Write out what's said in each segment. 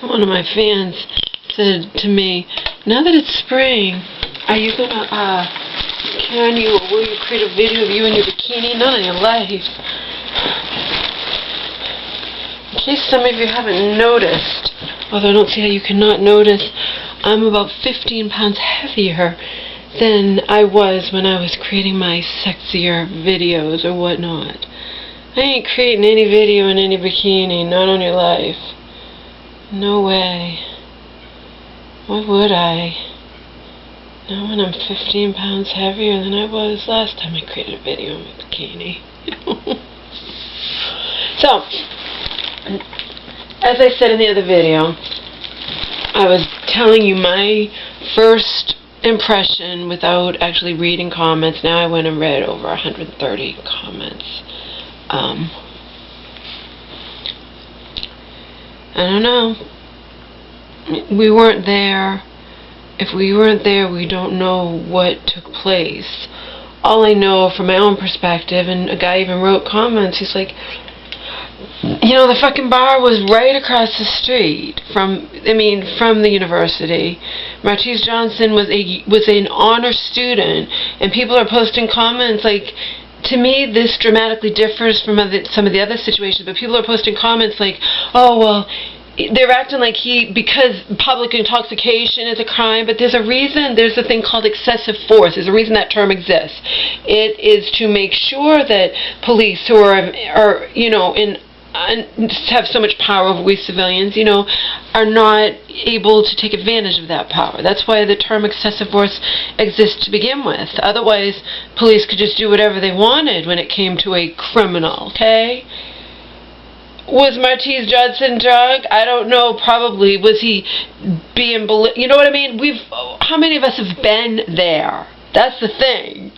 One of my fans said to me, now that it's spring, are you gonna, can you, or will you create a video of you in your bikini? Not in your life. In case some of you haven't noticed, although I don't see how you cannot notice, I'm about 15 pounds heavier than I was when I was creating my sexier videos or whatnot. I ain't creating any video in any bikini, not on your life. No way. Why would I? Not when I'm 15 pounds heavier than I was last time I created a video in my bikini. So, as I said in the other video, I was telling you my first impression without actually reading comments. Now I went and read over 130 comments. I don't know. We weren't there. If we weren't there, we don't know what took place. All I know from my own perspective, and a guy even wrote comments, he's like, you know, the fucking bar was right across the street from the university. Martise Johnson was an honor student, and people are posting comments like, to me, this dramatically differs from some of the other situations, but people are posting comments like, oh, well, they're acting like because public intoxication is a crime, but there's a reason, there's a thing called excessive force. There's a reason that term exists. It is to make sure that police who are you know, have so much power over we civilians, you know, are not able to take advantage of that power. That's why the term excessive force exists to begin with. Otherwise, police could just do whatever they wanted when it came to a criminal, okay? Was Martise Johnson drunk? I don't know, probably. Was he being, you know what I mean? How many of us have been there? That's the thing.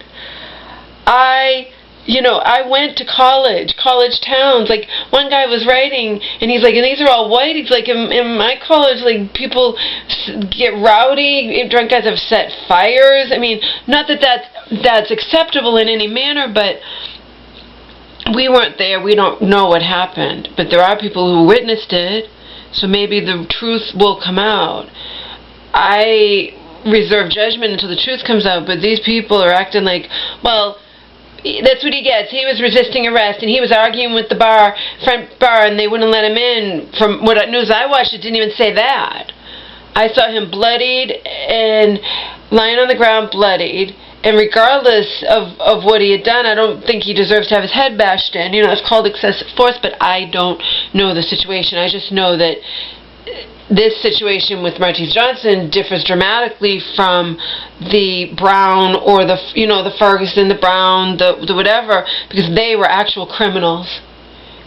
You know, I went to college towns. Like, one guy was writing, and he's like, and these are all white. He's like, in my college, like, people get rowdy. Drunk guys have set fires. I mean, not that that's acceptable in any manner, but we weren't there. We don't know what happened. But there are people who witnessed it, so maybe the truth will come out. I reserve judgment until the truth comes out, but these people are acting like, well, that's what he gets. He was resisting arrest, and he was arguing with the front bar, and they wouldn't let him in. From what news I watched, it didn't even say that. I saw him bloodied and lying on the ground bloodied, and regardless of what he had done, I don't think he deserves to have his head bashed in. You know, it's called excessive force, but I don't know the situation. I just know that this situation with Martise Johnson differs dramatically from the Brown or the Ferguson, the Brown, the whatever, because they were actual criminals.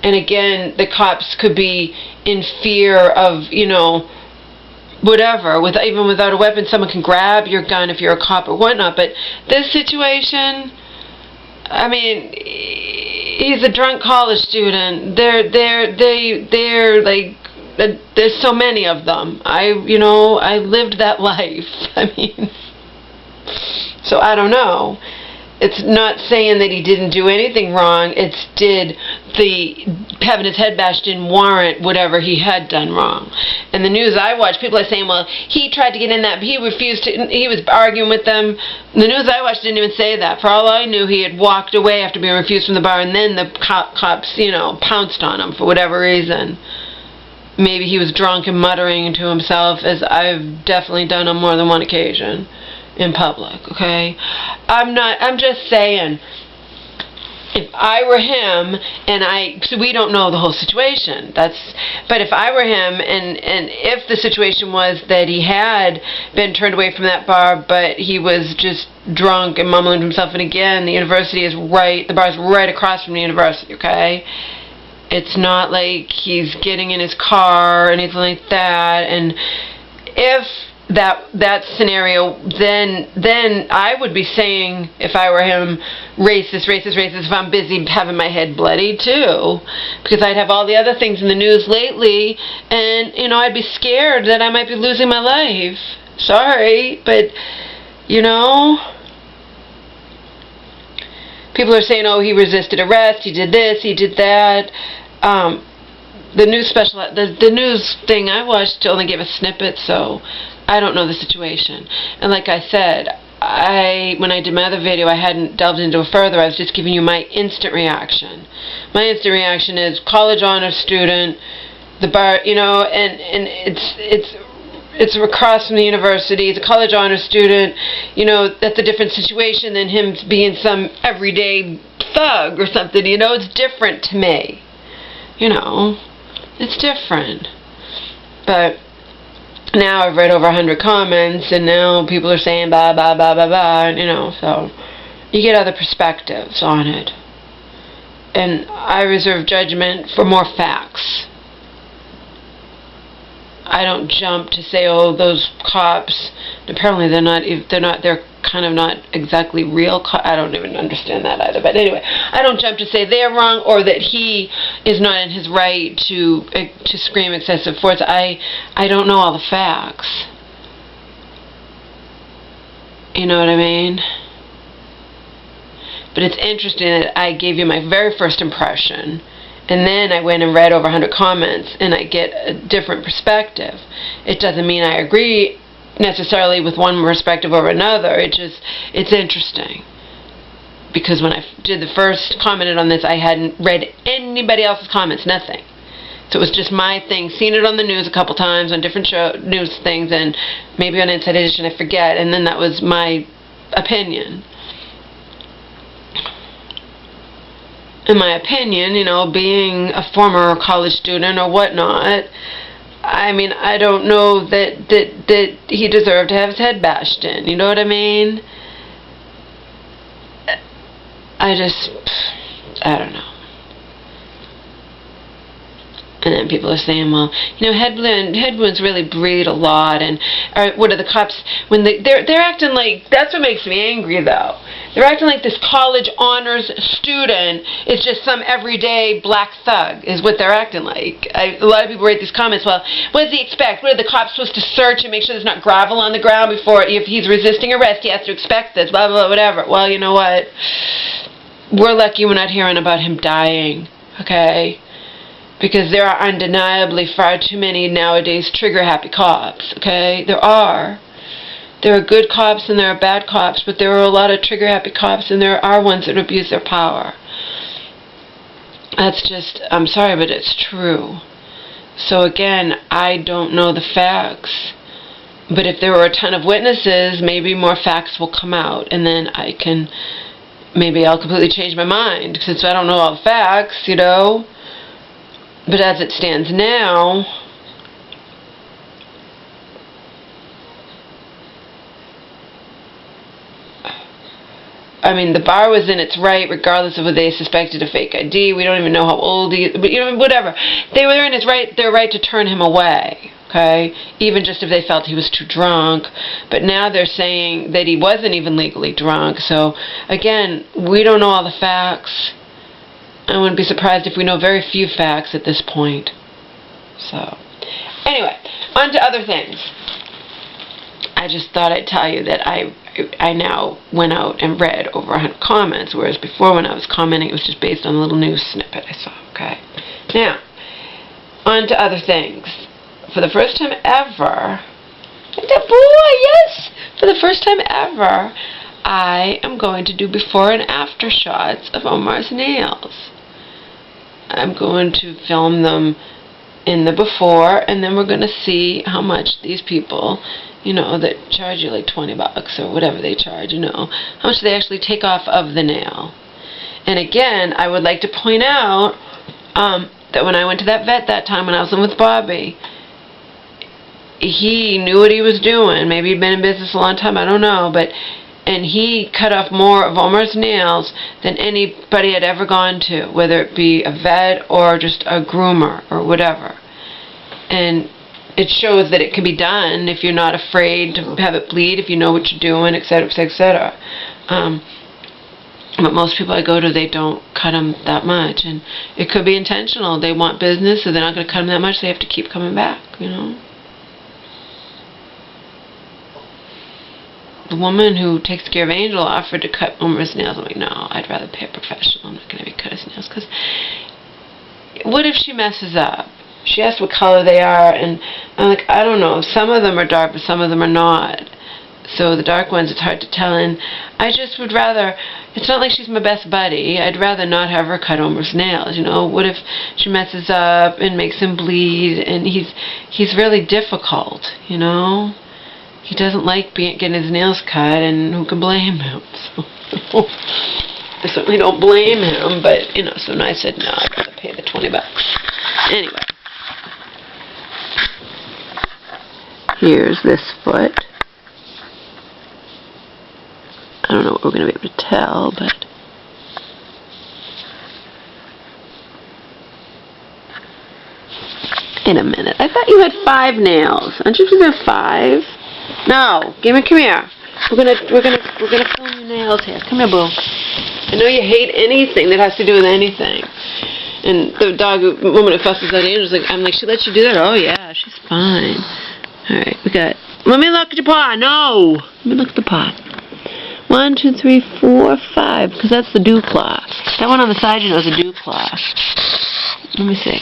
And again, the cops could be in fear of, you know, whatever, even without a weapon. Someone can grab your gun if you're a cop or whatnot. But this situation, I mean, he's a drunk college student. They're like, there's so many of them. I lived that life. I mean, so I don't know. It's not saying that he didn't do anything wrong. It's did having his head bashed in warrant whatever he had done wrong. And the news I watched, people are saying, well, he tried to get in that, but he refused to. He was arguing with them. The news I watched didn't even say that. For all I knew, he had walked away after being refused from the bar, and then the cops, you know, pounced on him for whatever reason. Maybe he was drunk and muttering to himself, as I've definitely done on more than one occasion in public, okay? I'm just saying, if I were him, so we don't know the whole situation, but if I were him, and if the situation was that he had been turned away from that bar, but he was just drunk and mumbling to himself, and again, the bar's right across from the university, okay? It's not like he's getting in his car or anything like that. And if that scenario, then I would be saying, if I were him, racist, if I'm busy having my head bloodied too. Because I'd have all the other things in the news lately, and, you know, I'd be scared that I might be losing my life. Sorry, but, you know, people are saying, oh, he resisted arrest, he did this, he did that. the news the news thing I watched only gave a snippet, so I don't know the situation. And like I said, when I did my other video, I hadn't delved into it further. I was just giving you my instant reaction. My instant reaction is college honor student, the bar, you know, and it's across from the university. It's a college honor student. You know, that's a different situation than him being some everyday thug or something. You know, it's different to me. You know, it's different. But now I've read over 100 comments, and now people are saying blah, blah, blah, blah, blah, you know, so you get other perspectives on it. And I reserve judgment for more facts. I don't jump to say, oh, those cops, apparently they're kind of not exactly real cops. I don't even understand that either. But anyway, I don't jump to say they're wrong or that he is not in his right to scream excessive force. I don't know all the facts. You know what I mean? But it's interesting that I gave you my very first impression, and then I went and read over 100 comments, and I get a different perspective. It doesn't mean I agree necessarily with one perspective over another. It's interesting. Because when I did the first commented on this, I hadn't read anybody else's comments, nothing. So it was just my thing, seen it on the news a couple times, on different news things, and maybe on Inside Edition, I forget, and then that was my opinion. In my opinion, you know, being a former college student or whatnot, I mean, I don't know that he deserved to have his head bashed in. You know what I mean? I don't know. And then people are saying, well, you know, head wounds really breed a lot, and what are the cops, when they're acting like, that's what makes me angry though. They're acting like this college honors student is just some everyday black thug, is what they're acting like. A lot of people write these comments, well, what does he expect? What are the cops supposed to search and make sure there's not gravel on the ground before, if he's resisting arrest, he has to expect this, blah, blah, blah, whatever. Well, you know what? We're lucky we're not hearing about him dying, okay? Because there are undeniably far too many nowadays trigger-happy cops, okay? There are. There are good cops and there are bad cops, but there are a lot of trigger-happy cops, and there are ones that abuse their power. That's just, I'm sorry, but it's true. So again, I don't know the facts. But if there were a ton of witnesses, maybe more facts will come out, and then maybe I'll completely change my mind, since I don't know all the facts, you know? But as it stands now, I mean, the bar was in its right, regardless of whether they suspected a fake ID. We don't even know how old he is, but you know, whatever. They were in their right to turn him away, okay? Even just if they felt he was too drunk. But now they're saying that he wasn't even legally drunk. So, again, we don't know all the facts. I wouldn't be surprised if we know very few facts at this point. So, anyway, on to other things. I just thought I'd tell you that I now went out and read over 100 comments, whereas before when I was commenting, it was just based on a little news snippet I saw, okay? Now, on to other things. For the first time ever, yes! For the first time ever, I am going to do before and after shots of Omar's nails. I'm going to film them in the before, and then we're going to see how much these people, you know, that charge you like $20 or whatever they charge, you know, how much they actually take off of the nail. And again, I would like to point out that when I went to that vet that time when I was in with Bobby, he knew what he was doing. Maybe he'd been in business a long time, I don't know, and he cut off more of Omar's nails than anybody had ever gone to, whether it be a vet or just a groomer or whatever. And it shows that it can be done if you're not afraid to have it bleed, if you know what you're doing, etc., etc. But most people I go to, they don't cut them that much. And it could be intentional. They want business, so they're not going to cut them that much. They have to keep coming back, you know. The woman who takes care of Angel offered to cut Omar's nails. I'm like, no, I'd rather pay a professional. I'm not going to cut his nails, because what if she messes up? She asked what color they are, and I'm like, I don't know. Some of them are dark, but some of them are not. So the dark ones, it's hard to tell. And I just would rather, it's not like she's my best buddy. I'd rather not have her cut Omar's nails, you know. What if she messes up and makes him bleed, and he's really difficult, you know. He doesn't like getting his nails cut, and who can blame him? So I certainly don't blame him, but, you know, so I said, no, I'd rather pay the $20. Anyway. Here's this foot. I don't know what we're going to be able to tell, but wait a minute. I thought you had 5 nails. Aren't you supposed to have 5? No, come here. We're gonna film your nails here. Come here, boo. I know you hate anything that has to do with anything. And the woman who fusses at Angel's like, I'm like, she lets you do that? Oh yeah, she's fine. Alright, we got, let me look at your paw. No! Let me look at the paw. 1, 2, 3, 4, 5, because that's the dew claw. That one on the side, you know, is a dew claw. Let me see.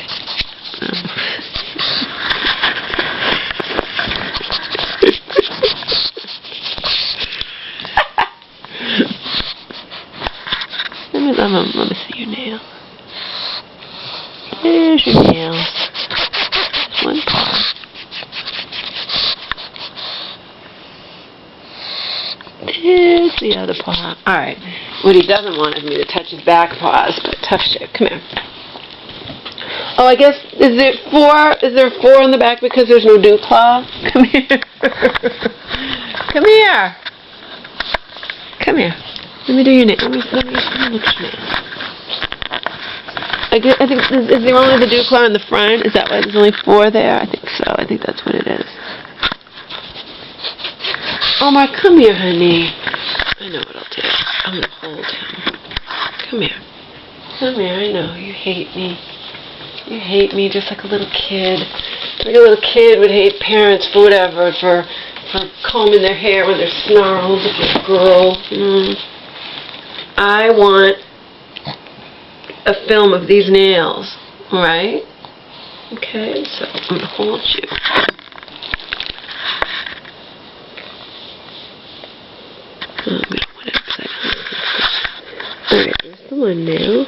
Let me see your nail. There's your nails. There's one paw. There's the other paw. Alright. What he doesn't want is me to touch his back paws, but tough shit. Come here. Oh, I guess, is there 4? Is there 4 on the back because there's no dew claw? Come here. Come here. Come here. Let me do your nail. Let me look at your nail. I think, is there only the dew claw in the front? Is that why there's only 4 there? I think so. I think that's what it is. Omar, come here, honey. I know what I'll do. I'm going to hold him. Come here. Come here. I know. You hate me. You hate me just like a little kid. Like a little kid would hate parents for whatever, for combing their hair when they're snarled if you're a girl. I want a film of these nails, alright? Okay, so I'm going to hold you. We don't want it upside down. Alright, there's the one nail.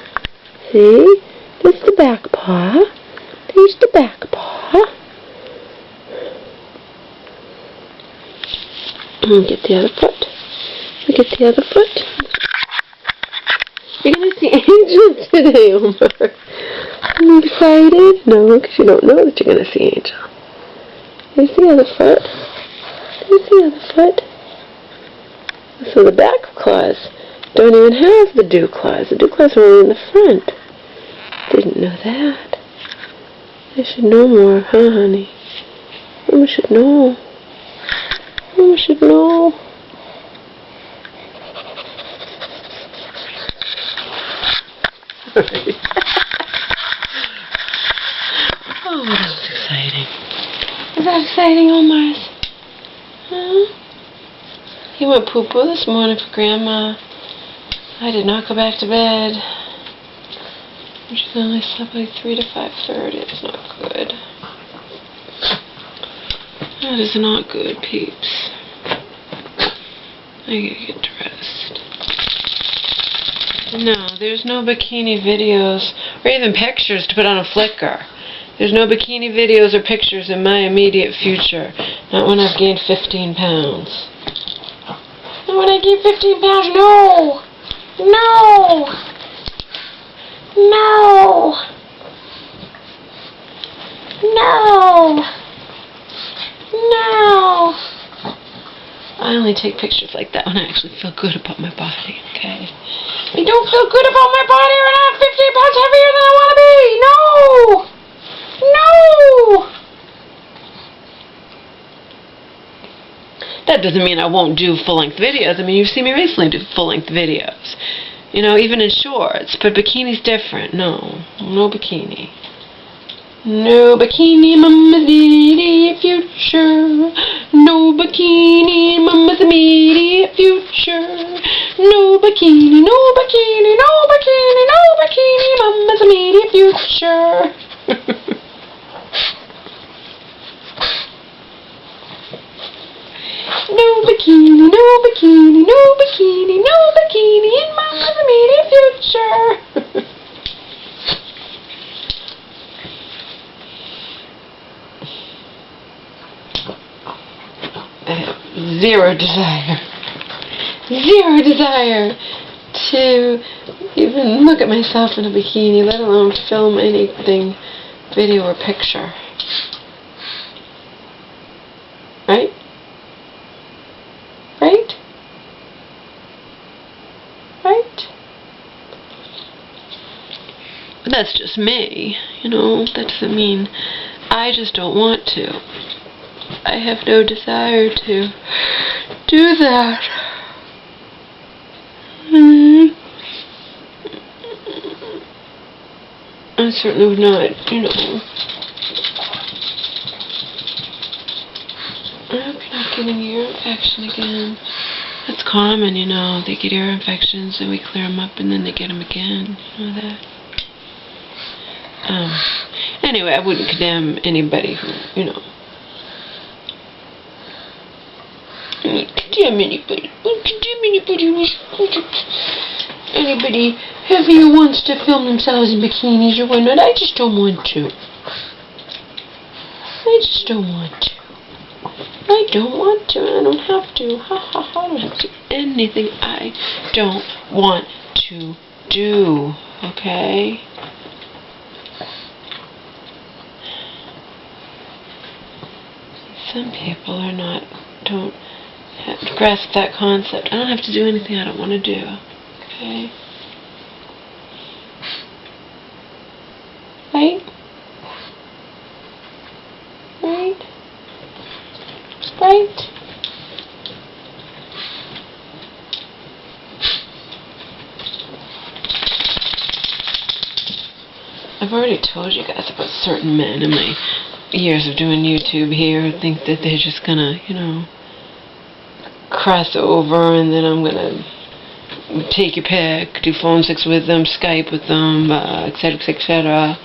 See? There's the back paw. There's the back paw. And get the other foot. Get the other foot. You're going to see Angel today, Omar. Are you excited? No, because you don't know that you're going to see Angel. There's the other foot. There's the other foot. So the back claws don't even have the dew claws. The dew claws are only in the front. Didn't know that. I should know more, huh, honey? Mama should know. Mama should know. Oh, that was exciting. Was that exciting, Omar? Huh? He went poo-poo this morning for Grandma. I did not go back to bed. She's only slept like 3 to 5:30. It's not good. That is not good, peeps. I gotta get dressed. No, there's no bikini videos or even pictures to put on a Flickr. There's no bikini videos or pictures in my immediate future. Not when I've gained 15 pounds. Not when I gain 15 pounds, no! No! No! No! No! I only take pictures like that when I actually feel good about my body, okay? I don't feel good about my body when I'm 15 pounds heavier than I want to be! No! No! That doesn't mean I won't do full-length videos. I mean, you've seen me recently do full-length videos. You know, even in shorts. But bikini's different. No. No bikini. No bikini, mama's immediate future. No bikini, mama's immediate future. No bikini, no bikini, no bikini, no bikini, mama's immediate future. no bikini, no bikini, no bikini in my immediate future. I have zero desire to even look at myself in a bikini, let alone film anything, video or picture. Right? Right? Right? But that's just me, you know, that doesn't mean I just don't want to. I have no desire to do that. I certainly would not, you know. I hope you're not getting ear infection again. That's common, you know. They get ear infections and we clear them up and then they get them again. You know that? Anyway, I wouldn't condemn anybody who, you know. I wouldn't condemn anybody. Anybody who wants to film themselves in bikinis or whatnot. I just don't want to. I just don't want to. I don't want to, and I don't have to. Ha ha ha, I don't have to do anything I don't want to do. Okay? Some people don't grasp that concept. I don't have to do anything I don't want to do. Okay? Right? Right? Right? I've already told you guys about certain men in my years of doing YouTube here who think that they're just gonna, you know, cross over and then I'm gonna take your pick, do phone sex with them, Skype with them, etc., etc.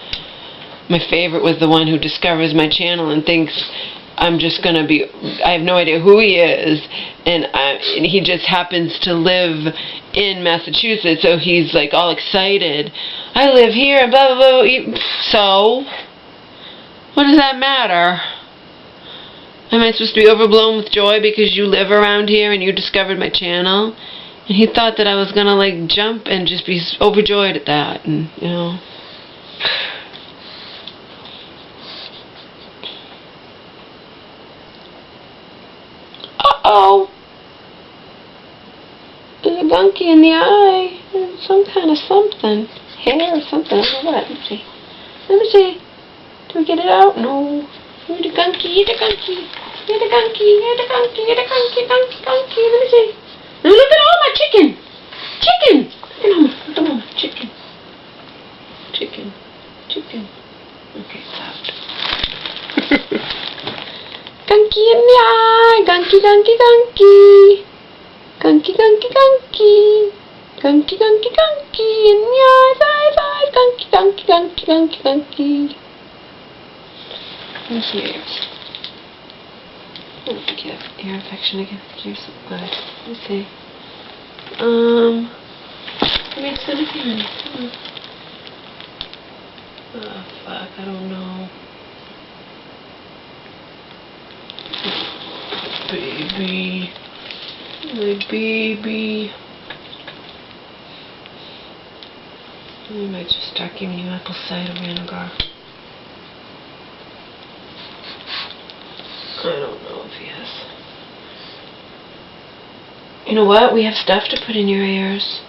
My favorite was the one who discovers my channel and thinks I'm just gonna be, I have no idea who he is, and he just happens to live in Massachusetts, so he's like all excited. I live here, and blah blah blah. So, what does that matter? Am I supposed to be overblown with joy because you live around here and you discovered my channel? And he thought that I was gonna like jump and just be overjoyed at that, and you know. Uh-oh. There's a gunky in the eye. There's some kind of something. Hair or something. I don't know what. Let me see. Let me see. Do we get it out? No. You're the gunky. You're the gunky. You're the gunky. You're the gunky. You're the gunky. Gunky. Gunky. Let me see. Look at all my chicken. Chicken. Look at all my. Look at all my chicken. Chicken. Chicken. Okay, stopped. Gunky in the eye. Gunky, gunky, gunky. Gunky, gunky, gunky. Gunky, gunky, gunky. In the eyes, eyes, eyes. Gunky, gunky, gunky, gunky, gunky. And here. Oh, I get ear infection again. You're so good. Let me see. Maybe it's gonna be oh, fuck. I don't know. Baby. My baby. I might just start giving you apple cider vinegar. I don't know if he is. You know what? We have stuff to put in your ears.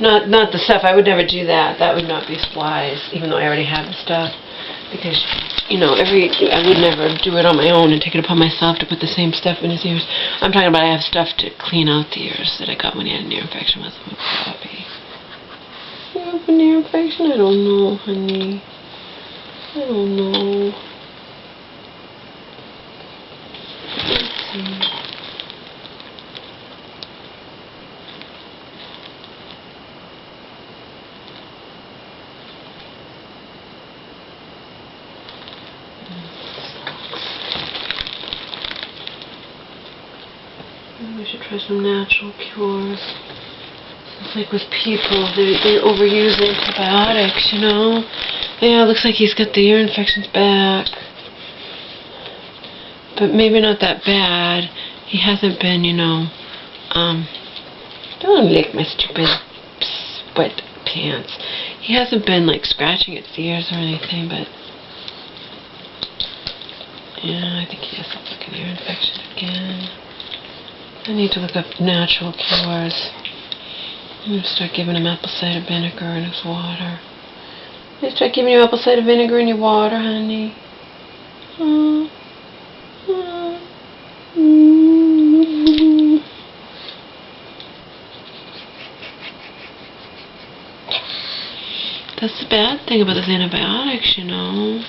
Not the stuff. I would never do that. That would not be wise, even though I already have the stuff. Because, you know, I would never do it on my own and take it upon myself to put the same stuff in his ears. I'm talking about I have stuff to clean out the ears that I got when he had an ear infection with him. Puppy. You have an ear infection? I don't know, honey. I don't know. Let's see. should try some natural cures. It's like with people, they overuse antibiotics, you know? Yeah, it looks like he's got the ear infections back. But maybe not that bad. He hasn't been, you know, don't lick my stupid wet pants. He hasn't been, like, scratching its ears or anything, but yeah, I think he has a fucking ear infection again. I need to look up natural cures. I'm going to start giving him apple cider vinegar in his water. I'm going to start giving you apple cider vinegar in your water, honey. That's the bad thing about those antibiotics, you know.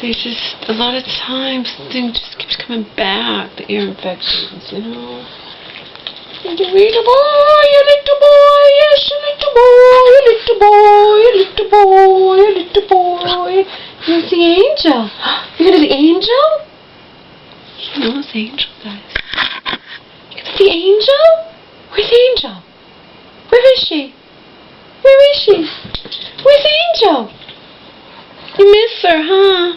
They just, a lot of times, thing just keeps coming back, the ear infections, you know. You little boy, you little boy, yes, you little boy, you little boy, you little boy, you little boy. Here's the angel. You gonna the angel? You know those angel guys. You gonna see angel? Where's Angel? Where is she? Where is she? Where's Angel? You miss her, huh?